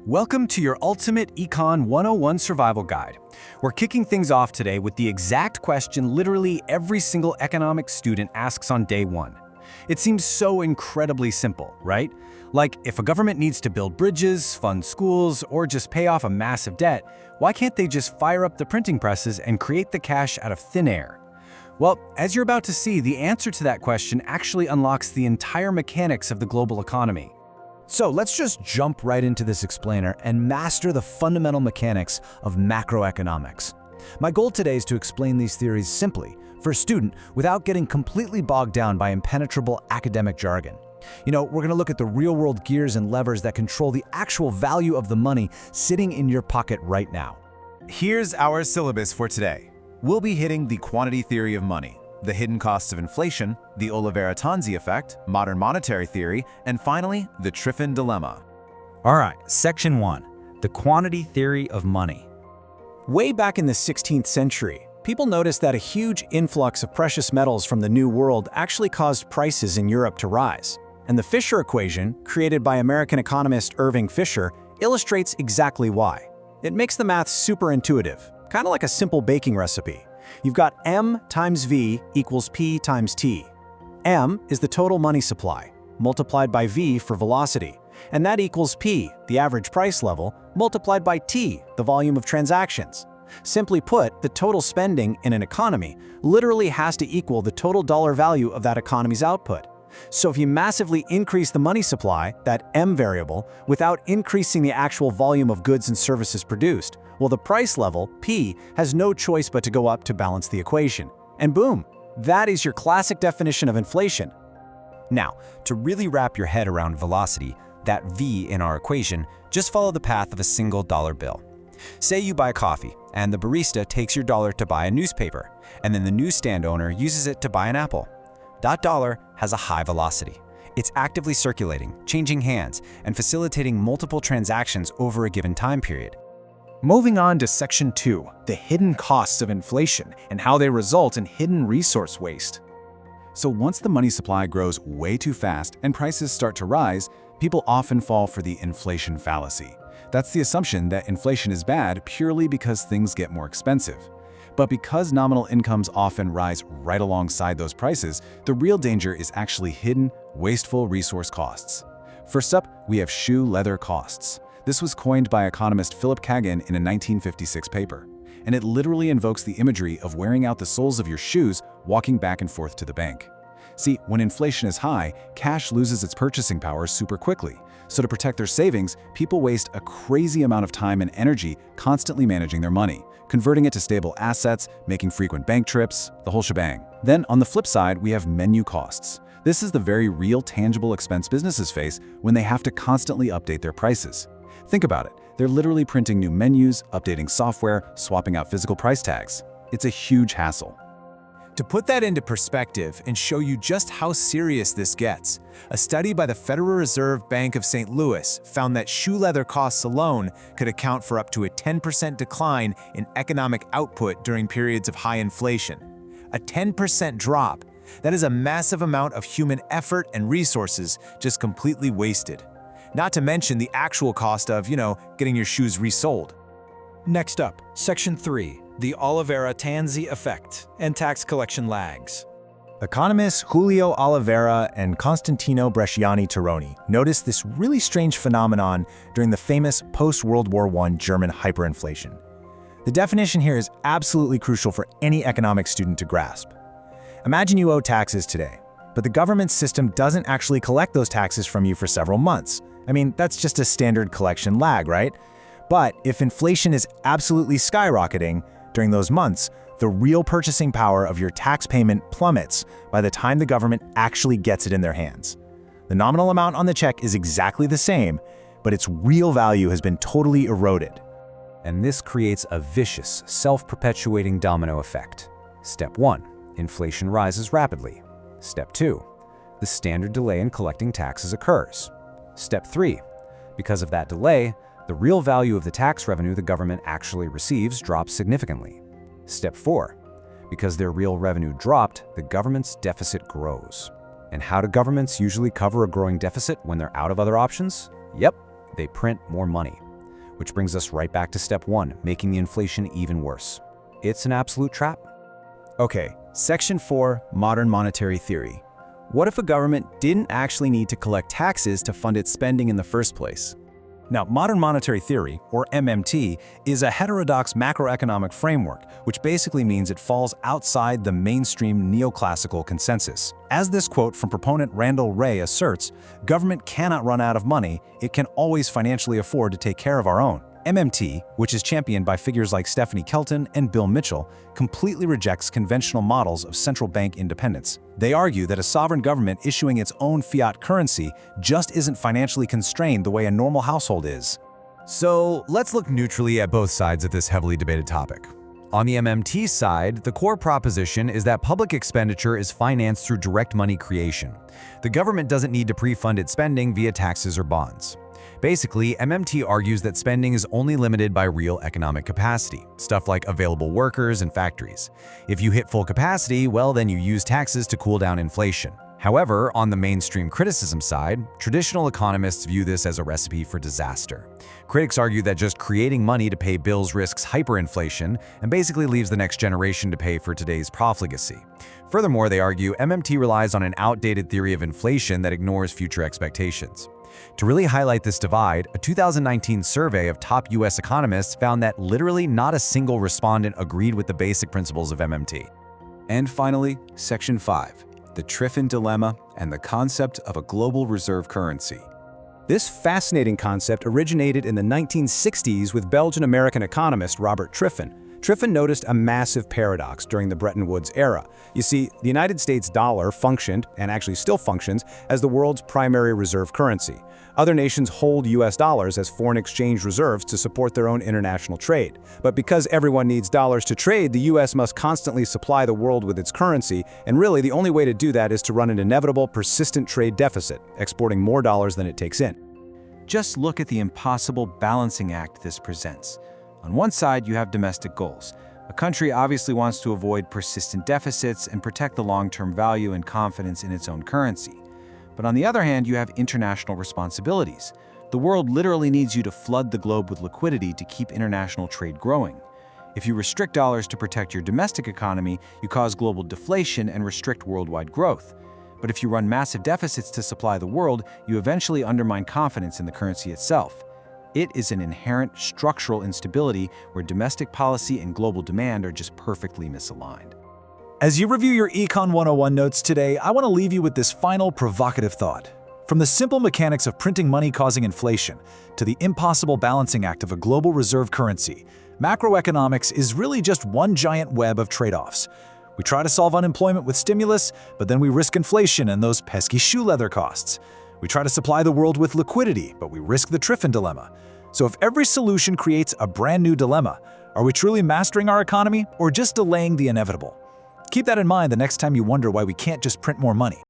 Welcome to your ultimate Econ 101 survival guide. We're kicking things off today with the exact question literally every single economics student asks on day one. It seems so incredibly simple, right? Like, if a government needs to build bridges, fund schools, or just pay off a massive debt, why can't they just fire up the printing presses and create the cash out of thin air? Well, as you're about to see, the answer to that question actually unlocks the entire mechanics of the global economy. So let's just jump right into this explainer and master the fundamental mechanics of macroeconomics. My goal today is to explain these theories simply for a student without getting completely bogged down by impenetrable academic jargon. We're going to look at the real-world gears and levers that control the actual value of the money sitting in your pocket right now. Here's our syllabus for today. We'll be hitting the quantity theory of money, the hidden costs of inflation, the Oliveira-Tanzi effect, modern monetary theory, and finally, the Triffin dilemma. All right, Section 1, the quantity theory of money. Way back in the 16th century, people noticed that a huge influx of precious metals from the New World actually caused prices in Europe to rise. And the Fisher equation, created by American economist Irving Fisher, illustrates exactly why. It makes the math super intuitive, kind of like a simple baking recipe. You've got M times V equals P times T. M is the total money supply, multiplied by V for velocity, and that equals P, the average price level, multiplied by T, the volume of transactions. Simply put, the total spending in an economy literally has to equal the total dollar value of that economy's output. So if you massively increase the money supply, that M variable, without increasing the actual volume of goods and services produced, well, the price level, P, has no choice but to go up to balance the equation. And boom, that is your classic definition of inflation. Now, to really wrap your head around velocity, that V in our equation, just follow the path of a single dollar bill. Say you buy coffee, and the barista takes your dollar to buy a newspaper, and then the newsstand owner uses it to buy an apple. That dollar has a high velocity. It's actively circulating, changing hands, and facilitating multiple transactions over a given time period. Moving on to Section 2, the hidden costs of inflation and how they result in hidden resource waste. So once the money supply grows way too fast and prices start to rise, people often fall for the inflation fallacy. That's the assumption that inflation is bad purely because things get more expensive. But because nominal incomes often rise right alongside those prices, the real danger is actually hidden, wasteful resource costs. First up, we have shoe leather costs. This was coined by economist Philip Kagan in a 1956 paper, and it literally invokes the imagery of wearing out the soles of your shoes walking back and forth to the bank. See, when inflation is high, cash loses its purchasing power super quickly. So to protect their savings, people waste a crazy amount of time and energy constantly managing their money, converting it to stable assets, making frequent bank trips, the whole shebang. Then on the flip side, we have menu costs. This is the very real tangible expense businesses face when they have to constantly update their prices. Think about it. They're literally printing new menus, updating software, swapping out physical price tags. It's a huge hassle. To put that into perspective and show you just how serious this gets, a study by the Federal Reserve Bank of St. Louis found that shoe leather costs alone could account for up to a 10% decline in economic output during periods of high inflation. A 10% drop. That is a massive amount of human effort and resources just completely wasted. Not to mention the actual cost of, getting your shoes resold. Next up, Section 3, the Oliveira-Tanzi effect and tax collection lags. Economists Julio Oliveira and Constantino Bresciani Tironi noticed this really strange phenomenon during the famous post-World War I German hyperinflation. The definition here is absolutely crucial for any economics student to grasp. Imagine you owe taxes today, but the government system doesn't actually collect those taxes from you for several months. That's just a standard collection lag, right? But if inflation is absolutely skyrocketing during those months, the real purchasing power of your tax payment plummets by the time the government actually gets it in their hands. The nominal amount on the check is exactly the same, but its real value has been totally eroded. And this creates a vicious, self-perpetuating domino effect. Step 1, inflation rises rapidly. Step 2, the standard delay in collecting taxes occurs. Step 3, because of that delay, the real value of the tax revenue the government actually receives drops significantly. Step 4, because their real revenue dropped, the government's deficit grows. And how do governments usually cover a growing deficit when they're out of other options? Yep, they print more money. Which brings us right back to step 1, making the inflation even worse. It's an absolute trap. Okay, Section 4, Modern Monetary Theory. What if a government didn't actually need to collect taxes to fund its spending in the first place? Now, modern monetary theory, or MMT, is a heterodox macroeconomic framework, which basically means it falls outside the mainstream neoclassical consensus. As this quote from proponent Randall Wray asserts, government cannot run out of money, it can always financially afford to take care of our own. MMT, which is championed by figures like Stephanie Kelton and Bill Mitchell, completely rejects conventional models of central bank independence. They argue that a sovereign government issuing its own fiat currency just isn't financially constrained the way a normal household is. So let's look neutrally at both sides of this heavily debated topic. On the MMT side, the core proposition is that public expenditure is financed through direct money creation. The government doesn't need to pre-fund its spending via taxes or bonds. Basically, MMT argues that spending is only limited by real economic capacity, stuff like available workers and factories. If you hit full capacity, well, then you use taxes to cool down inflation. However, on the mainstream criticism side, traditional economists view this as a recipe for disaster. Critics argue that just creating money to pay bills risks hyperinflation and basically leaves the next generation to pay for today's profligacy. Furthermore, they argue MMT relies on an outdated theory of inflation that ignores future expectations. To really highlight this divide, a 2019 survey of top US economists found that literally not a single respondent agreed with the basic principles of MMT. And finally, Section 5, the Triffin dilemma and the concept of a global reserve currency. This fascinating concept originated in the 1960s with Belgian-American economist Robert Triffin. Triffin noticed a massive paradox during the Bretton Woods era. You see, the United States dollar functioned, and actually still functions, as the world's primary reserve currency. Other nations hold US dollars as foreign exchange reserves to support their own international trade. But because everyone needs dollars to trade, the US must constantly supply the world with its currency, and really the only way to do that is to run an inevitable, persistent trade deficit, exporting more dollars than it takes in. Just look at the impossible balancing act this presents. On one side, you have domestic goals. A country obviously wants to avoid persistent deficits and protect the long-term value and confidence in its own currency. But on the other hand, you have international responsibilities. The world literally needs you to flood the globe with liquidity to keep international trade growing. If you restrict dollars to protect your domestic economy, you cause global deflation and restrict worldwide growth. But if you run massive deficits to supply the world, you eventually undermine confidence in the currency itself. It is an inherent structural instability where domestic policy and global demand are just perfectly misaligned. As you review your Econ 101 notes today, I want to leave you with this final provocative thought. From the simple mechanics of printing money causing inflation to the impossible balancing act of a global reserve currency, macroeconomics is really just one giant web of trade-offs. We try to solve unemployment with stimulus, but then we risk inflation and those pesky shoe leather costs. We try to supply the world with liquidity, but we risk the Triffin dilemma. So if every solution creates a brand new dilemma, are we truly mastering our economy or just delaying the inevitable? Keep that in mind the next time you wonder why we can't just print more money.